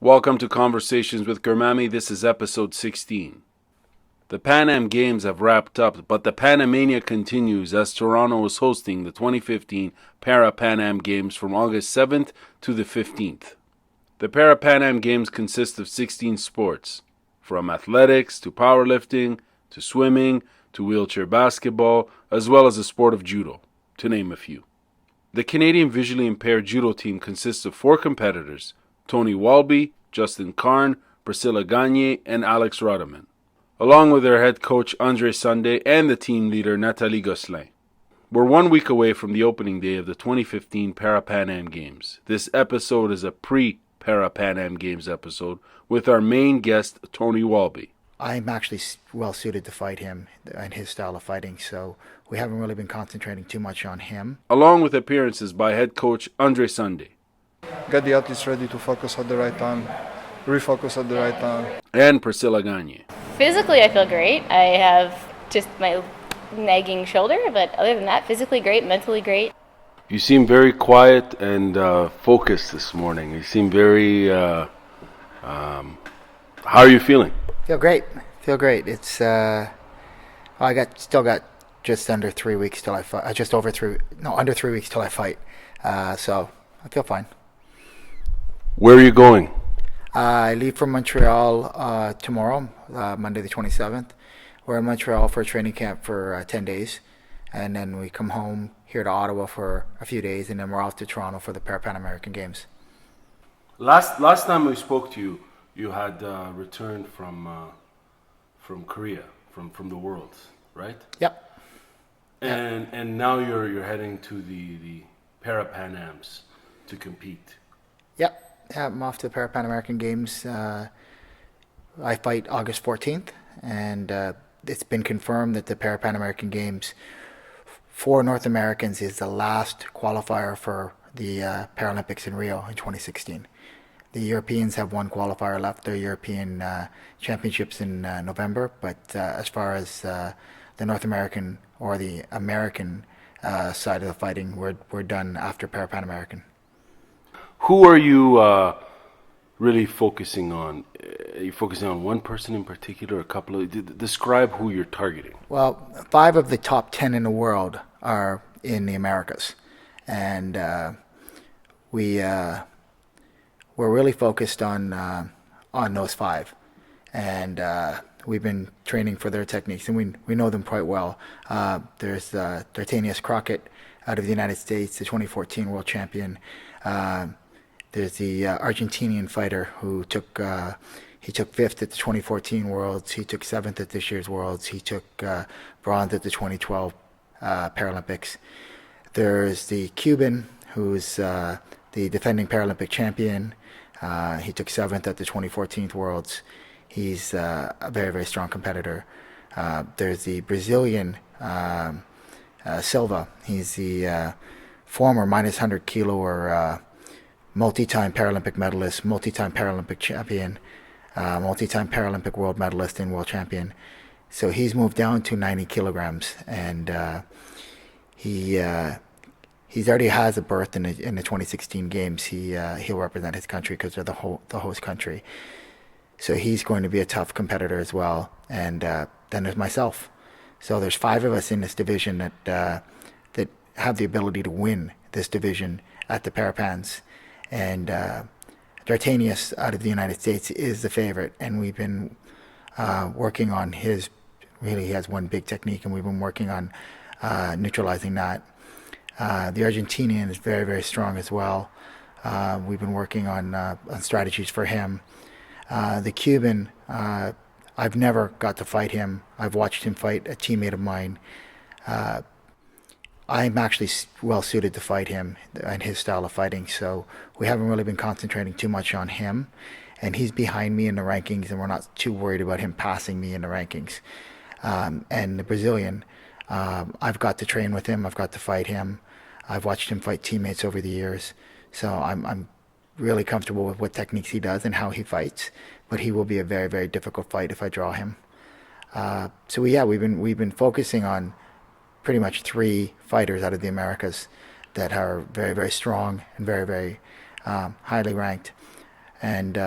Welcome to Conversations with Garmamie. This is episode 16. The Pan Am Games have wrapped up, but the Panamania continues as Toronto is hosting the 2015 Parapan Am Games from August 7th to the 15th. The Parapan Am Games consist of 16 sports, from athletics to powerlifting to swimming to wheelchair basketball, as well as the sport of Judo, to name a few. The Canadian visually-impaired Judo team consists of 4 competitors: Tony Walby, Justin Karn, Priscilla Gagné, and Alex Rodeman, along with their head coach Andre Sunday and the team leader Nathalie Gosselin. We're 1 week away from the opening day of the 2015 Parapan Am Games. This episode is a pre-Parapan Am Games episode with our main guest, Tony Walby. I'm actually well suited to fight him and his style of fighting, so we haven't really been concentrating too much on him. Along with appearances by head coach Andre Sunday. Get the athletes ready to focus at the right time, refocus at the right time. And Priscilla Gagné. Physically, I feel great. I have just my nagging shoulder, but other than that, physically great, mentally great. You seem very quiet and focused this morning. You seem very... how are you feeling? Feel great. It's still got just under 3 weeks till I fight. Under 3 weeks till I fight. So I feel fine. Where are you going? I leave from Montreal tomorrow, Monday the 27th. We're in Montreal for a training camp for 10 days, and then we come home here to Ottawa for a few days, and then we're off to Toronto for the Parapan American Games. Last time we spoke to you, you had returned from Korea, from the Worlds, right? Yep. And now you're heading to the Parapan Ams to compete. Yep. Yeah, I'm off to the Parapan American Games. I fight August 14th, and it's been confirmed that the Parapan American Games for North Americans is the last qualifier for the Paralympics in Rio in 2016. The Europeans have one qualifier left, the European Championships in November, but as far as the North American or the American side of the fighting, we're done after Parapan American. Who are you really focusing on? Are you focusing on one person in particular, a couple of... Describe who you're targeting. Well, 5 of the top 10 in the world are in the Americas, and we're really focused on those 5, and we've been training for their techniques, and we know them quite well. There's Dartanius Crockett out of the United States, the 2014 world champion. There's the Argentinian fighter who took 5th at the 2014 Worlds. He took 7th at this year's Worlds. He took bronze at the 2012 Paralympics. There's the Cuban, who's the defending Paralympic champion. He took 7th at the 2014 Worlds. He's a very, very strong competitor. There's the Brazilian Silva. He's the former minus 100 kilo or multi-time Paralympic medalist, multi-time Paralympic champion, multi-time Paralympic world medalist and world champion. So he's moved down to 90 kilograms, and he's already has a berth in the 2016 games. He'll represent his country because they're the host country. So he's going to be a tough competitor as well. And then there's myself. So there's 5 of us in this division that have the ability to win this division at the Parapans. And Dartanius out of the United States is the favorite, and we've been working on his... Really, he has one big technique, and we've been working on neutralizing that. The Argentinian is very, very strong as well. We've been working on strategies for him. The Cuban, I've never got to fight him. I've watched him fight a teammate of mine. I'm actually well suited to fight him and his style of fighting, so we haven't really been concentrating too much on him. And he's behind me in the rankings, and we're not too worried about him passing me in the rankings. And the Brazilian, I've got to train with him. I've got to fight him. I've watched him fight teammates over the years, so I'm really comfortable with what techniques he does and how he fights. But he will be a very, very difficult fight if I draw him. So we've been focusing on pretty much 3 fighters out of the Americas that are very, very strong and very, very highly ranked. and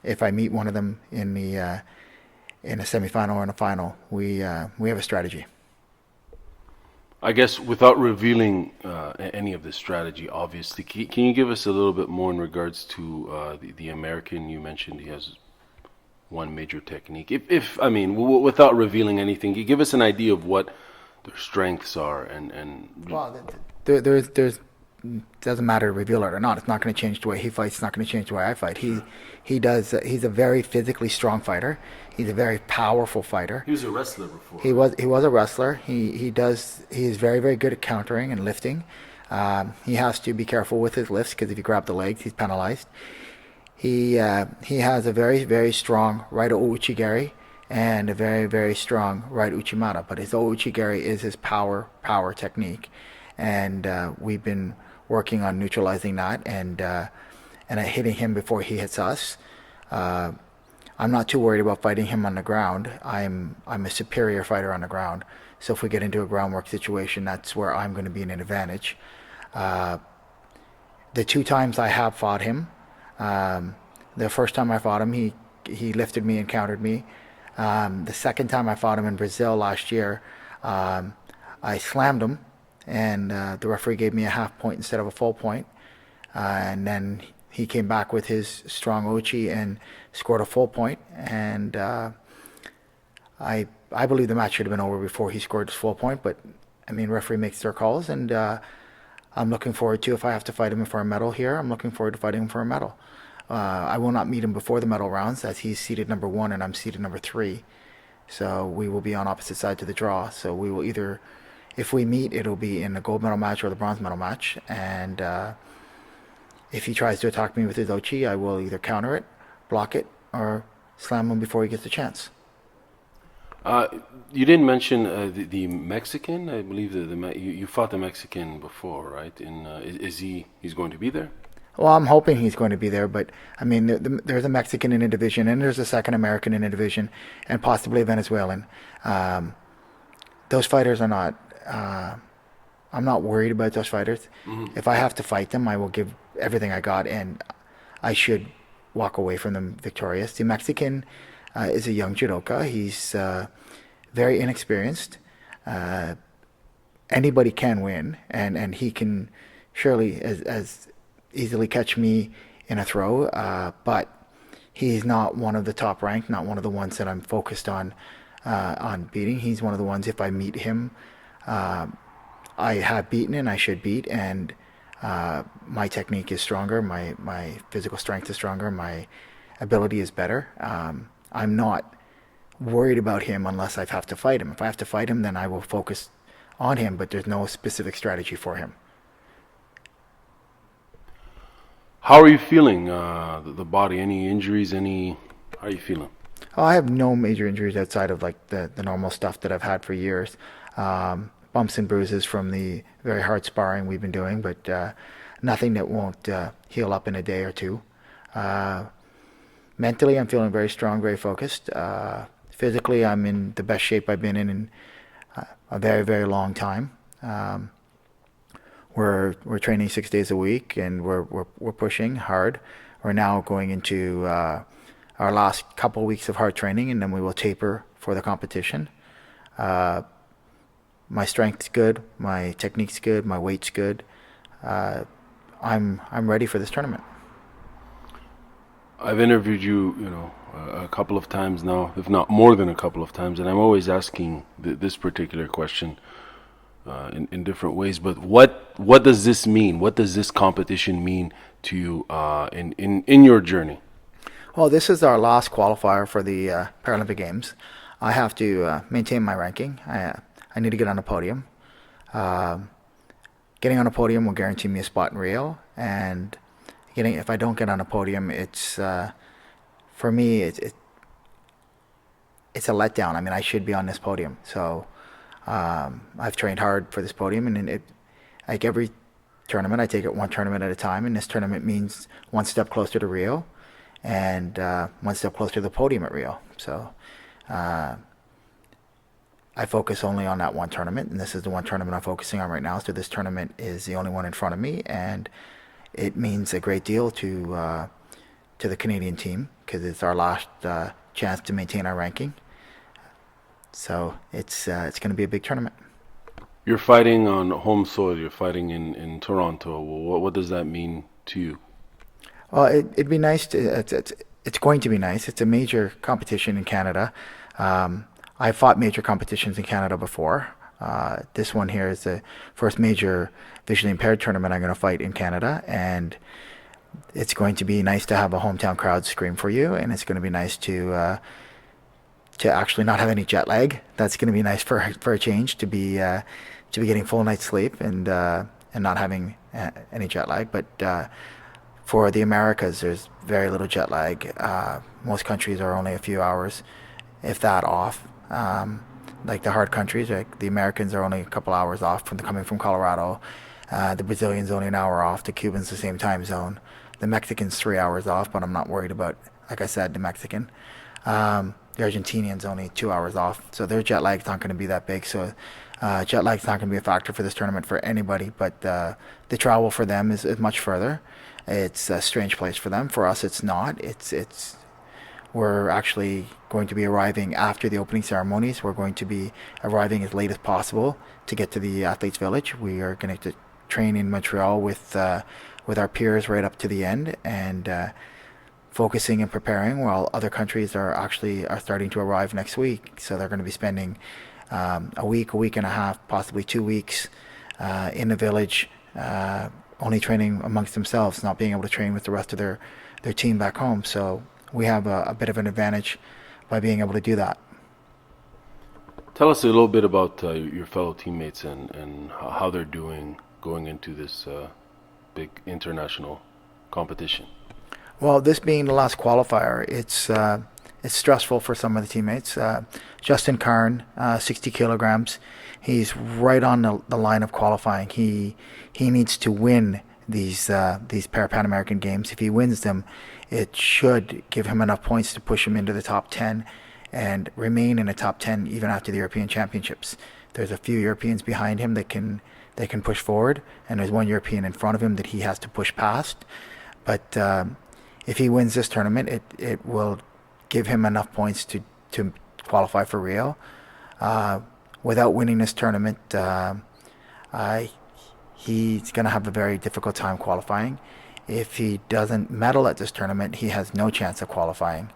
if I meet one of them in the in a semifinal or in a final, we have a strategy. I guess without revealing any of this strategy, obviously, can you give us a little bit more in regards to the American? You mentioned he has one major technique. If I mean, without revealing anything, can you give us an idea of what their strengths are and Well, there's doesn't matter to reveal it or not. It's not going to change the way he fights. It's not going to change the way I fight. He does. He's a very physically strong fighter. He's a very powerful fighter. He was a wrestler before. He was a wrestler. He is very, very good at countering and lifting. He has to be careful with his lifts because if you grab the legs, he's penalized. He has a very, very strong right ouchigari and a very, very strong right uchimata. But his ouchigari is his power technique, and we've been working on neutralizing that and hitting him before he hits us. I'm not too worried about fighting him on the ground. I'm a superior fighter on the ground. So if we get into a groundwork situation, that's where I'm going to be in an advantage. The 2 times I have fought him, the first time I fought him, he lifted me and countered me. The second time I fought him in Brazil last year, I slammed him, and the referee gave me a half point instead of a full point. And then he came back with his strong uchi and scored a full point. And I believe the match should have been over before he scored his full point. But I mean, referee makes their calls, and I'm looking forward to, if I have to fight him for a medal here, I'm looking forward to fighting him for a medal. I will not meet him before the medal rounds, as he's seeded number 1 and I'm seeded number 3. So we will be on opposite sides of the draw. So we will either, if we meet, it'll be in the gold medal match or the bronze medal match. And if he tries to attack me with his ochi, I will either counter it, block it, or slam him before he gets a chance. You didn't mention the Mexican. I believe you fought the Mexican before, right? He's going to be there? Well, I'm hoping he's going to be there, but I mean, there's a Mexican in a division, and there's a second American in a division, and possibly a Venezuelan. Those fighters are not. I'm not worried about those fighters. Mm-hmm. If I have to fight them, I will give everything I got, and I should walk away from them victorious. The Mexican is a young judoka. He's very inexperienced. Anybody can win, and he can surely as easily catch me in a throw, but he's not one of the top ranked, not one of the ones that I'm focused on beating. He's one of the ones, if I meet him, I have beaten and I should beat, and my technique is stronger, my physical strength is stronger, my ability is better. I'm not worried about him unless I have to fight him. If I have to fight him, then I will focus on him, but there's no specific strategy for him. How are you feeling? The body? Any injuries? How are you feeling? Oh, I have no major injuries outside of like the normal stuff that I've had for years. Bumps and bruises from the very hard sparring we've been doing, but nothing that won't heal up in a day or two. Mentally, I'm feeling very strong, very focused. Physically, I'm in the best shape I've been in a very, very long time. We're training 6 days a week, and we're pushing hard. We're now going into our last couple of weeks of hard training, and then we will taper for the competition. My strength's good, my technique's good, my weight's good. I'm ready for this tournament. I've interviewed you, a couple of times now, if not more than a couple of times, and I'm always asking this particular question in different ways. But what does this mean? What does this competition mean to you in your journey? Well, this is our last qualifier for the Paralympic Games. I have to maintain my ranking. I need to get on the podium. Getting on a podium will guarantee me a spot in Rio, and if I don't get on a podium, it's for me it's a letdown. I mean, I should be on this podium. So I've trained hard for this podium, and like every tournament, I take it one tournament at a time, and this tournament means one step closer to Rio, and one step closer to the podium at Rio. So I focus only on that one tournament, and this is the one tournament I'm focusing on right now. So this tournament is the only one in front of me, and it means a great deal to to the Canadian team because it's our last chance to maintain our ranking. So it's going to be a big tournament. You're fighting on home soil. You're fighting in Toronto. What does that mean to you? Well, it'd be nice to. It's going to be nice. It's a major competition in Canada. I've fought major competitions in Canada before. This one here is the first major visually impaired tournament I'm going to fight in Canada, and it's going to be nice to have a hometown crowd scream for you, and it's going to be nice to actually not have any jet lag. That's going to be nice for a change, to be getting full night's sleep and not having any jet lag. But for the Americas, there's very little jet lag. Most countries are only a few hours, if that, off. Like the hard countries, like the Americans are only a couple hours off coming from Colorado. The Brazilians only an hour off. The Cubans the same time zone. The Mexicans 3 hours off, but I'm not worried about, like I said, the Mexican. The Argentinians only 2 hours off, so their jet lag's not going to be that big. So jet lag's not going to be a factor for this tournament for anybody. But the travel for them is much further. It's a strange place for them. For us, it's not. We're actually going to be arriving after the opening ceremonies. We're going to be arriving as late as possible to get to the athletes' village. We are going to train in Montreal with our peers right up to the end, and focusing and preparing, while other countries are starting to arrive next week. So they're going to be spending a week and a half, possibly 2 weeks in the village, only training amongst themselves, not being able to train with the rest of their team back home. So we have a bit of an advantage by being able to do that. Tell us a little bit about your fellow teammates and how they're doing going into this big international competition. Well, this being the last qualifier, it's stressful for some of the teammates. Justin Karn, 60 kilograms, he's right on the line of qualifying. He needs to win these Parapan American Games. If he wins them, it should give him enough points to push him into the top 10 and remain in the top 10 even after the European Championships. There's a few Europeans behind him that can push forward, and there's one European in front of him that he has to push past. But if he wins this tournament, it will give him enough points to qualify for Rio. Without winning this tournament, he's going to have a very difficult time qualifying. If he doesn't medal at this tournament, he has no chance of qualifying.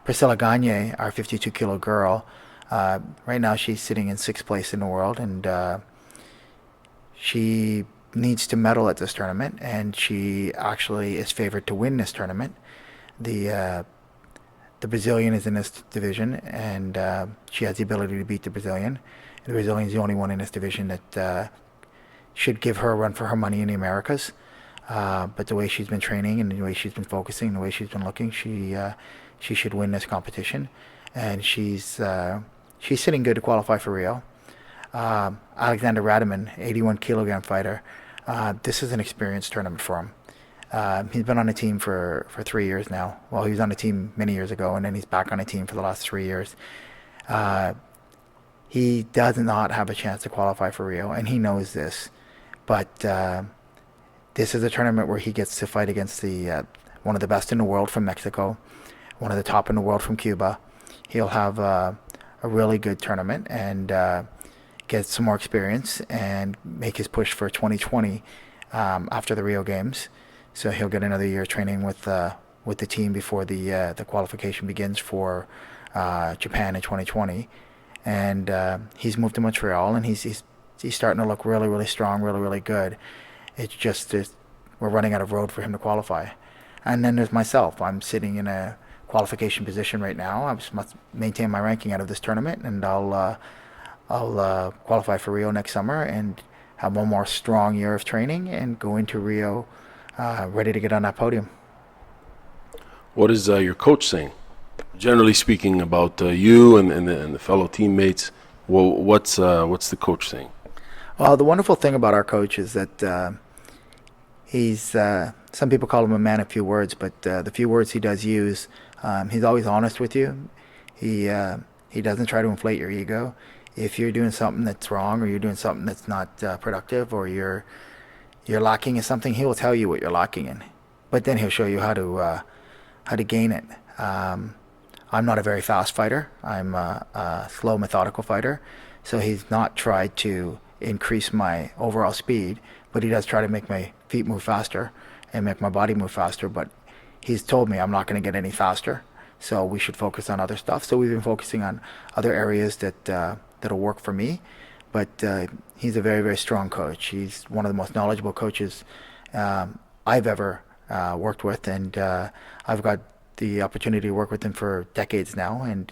Priscilla Gagné, our 52-kilo girl, right now she's sitting in 6th place in the world, and she needs to medal at this tournament, and she actually is favored to win this tournament. The Brazilian is in this division, and she has the ability to beat the Brazilian. The Brazilian is the only one in this division that should give her a run for her money in the Americas. But the way she's been training and the way she's been focusing, the way she's been looking, she should win this competition, and she's sitting good to qualify for Rio. Alexander Radiman, 81-kilogram fighter. This is an experienced tournament for him. He's been on the team for 3 years now. Well, he was on the team many years ago, and then he's back on the team for the last 3 years. He does not have a chance to qualify for Rio, and he knows this. But this is a tournament where he gets to fight against one of the best in the world from Mexico, one of the top in the world from Cuba. He'll have a really good tournament and get some more experience and make his push for 2020 after the Rio Games. So he'll get another year training with the team before the qualification begins for Japan in 2020. And he's moved to Montreal, and he's starting to look really, really strong, really, really good. It's just we're running out of road for him to qualify. And then there's myself. I'm sitting in a qualification position right now. I just must maintain my ranking out of this tournament, and I'll qualify for Rio next summer and have one more strong year of training and go into Rio ready to get on that podium. What is your coach saying? Generally speaking, about you and the fellow teammates, what's the coach saying? Well, the wonderful thing about our coach is that he's, some people call him a man of few words, but the few words he does use, he's always honest with you. He doesn't try to inflate your ego. If you're doing something that's wrong, or you're doing something that's not productive, or you're lacking in something, he will tell you what you're lacking in. but then he'll show you how to gain it. I'm not a very fast fighter. I'm a slow, methodical fighter. So he's not tried to increase my overall speed, but he does try to make my feet move faster and make my body move faster. But he's told me I'm not going to get any faster, so we should focus on other stuff. So we've been focusing on other areas that'll work for me. But he's a very, very strong coach. He's one of the most knowledgeable coaches I've ever worked with, and I've got the opportunity to work with him for decades now. And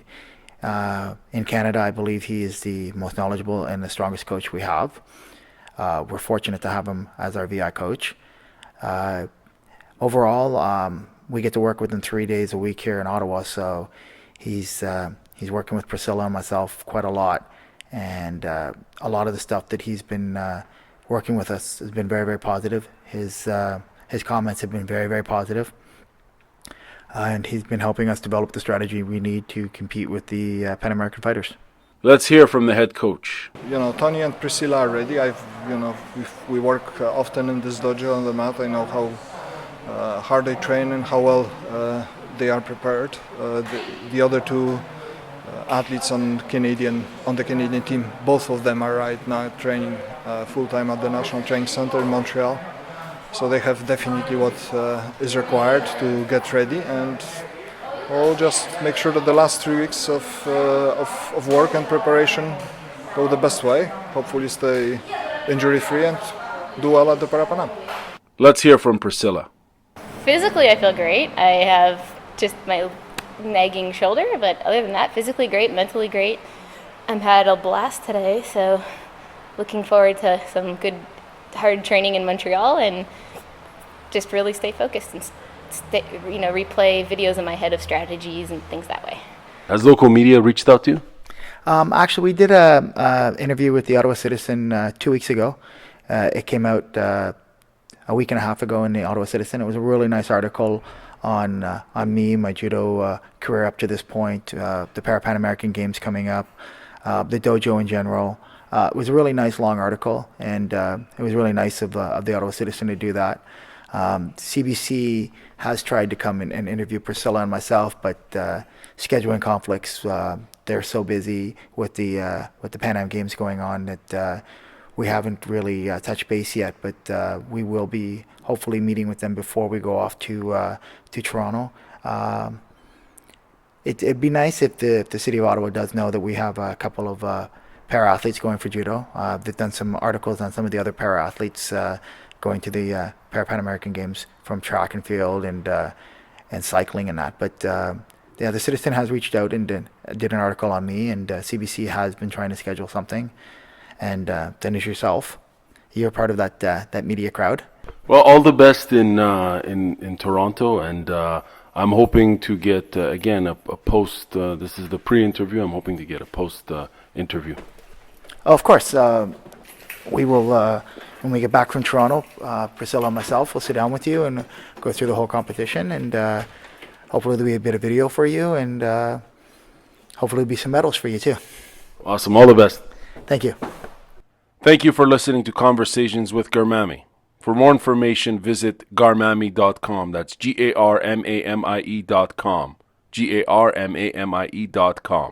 in Canada, I believe he is the most knowledgeable and the strongest coach we have. We're fortunate to have him as our VI coach. Overall, we get to work with him 3 days a week here in Ottawa, so he's working with Priscilla and myself quite a lot. And a lot of the stuff that he's been working with us has been very, very positive. His comments have been very, very positive. And he's been helping us develop the strategy we need to compete with the Pan American fighters. Let's hear from the head coach. Tony and Priscilla are ready. We work often in this dojo on the mat. I know how hard they train and how well they are prepared. The other two athletes on the Canadian team, both of them are right now training full-time at the National Training Center in Montreal. So they have definitely what is required to get ready, and we'll just make sure that the last 3 weeks of work and preparation go the best way. Hopefully stay injury-free and do well at the Parapan Am. Let's hear from Priscilla. Physically, I feel great. I have just my nagging shoulder, but other than that, physically great, mentally great. I've had a blast today, so looking forward to some good hard training in Montreal and just really stay focused and replay videos in my head of strategies and things that way. Has local media reached out to you? Actually, we did a interview with the Ottawa Citizen 2 weeks ago. It came out a week and a half ago in the Ottawa Citizen. It was a really nice article on me, my judo career up to this point, the Parapan American Games coming up, the dojo in general. It was a really nice long article, and it was really nice of the Ottawa Citizen to do that. CBC has tried to come and interview Priscilla and myself, but scheduling conflicts, they're so busy with the Pan Am Games going on that we haven't really touched base yet, but we will be hopefully meeting with them before we go off to Toronto. It'd be nice if the city of Ottawa does know that we have a couple of para-athletes going for judo. They've done some articles on some of the other para-athletes going to the Parapan American Games from track and field and cycling and that. But the Citizen has reached out and did an article on me, and CBC has been trying to schedule something. And then as yourself, you're part of that media crowd. Well, all the best in Toronto, and I'm hoping to get again a post. This is the pre-interview. I'm hoping to get a post interview. Oh, of course, we will. When we get back from Toronto, Priscilla and myself will sit down with you and go through the whole competition, and hopefully there'll be a bit of video for you, and hopefully there'll be some medals for you too. Awesome. All the best. Thank you. Thank you for listening to Conversations with Garmamie. For more information, visit garmamie.com. That's GARMAMIE.com. GARMAMIE.com.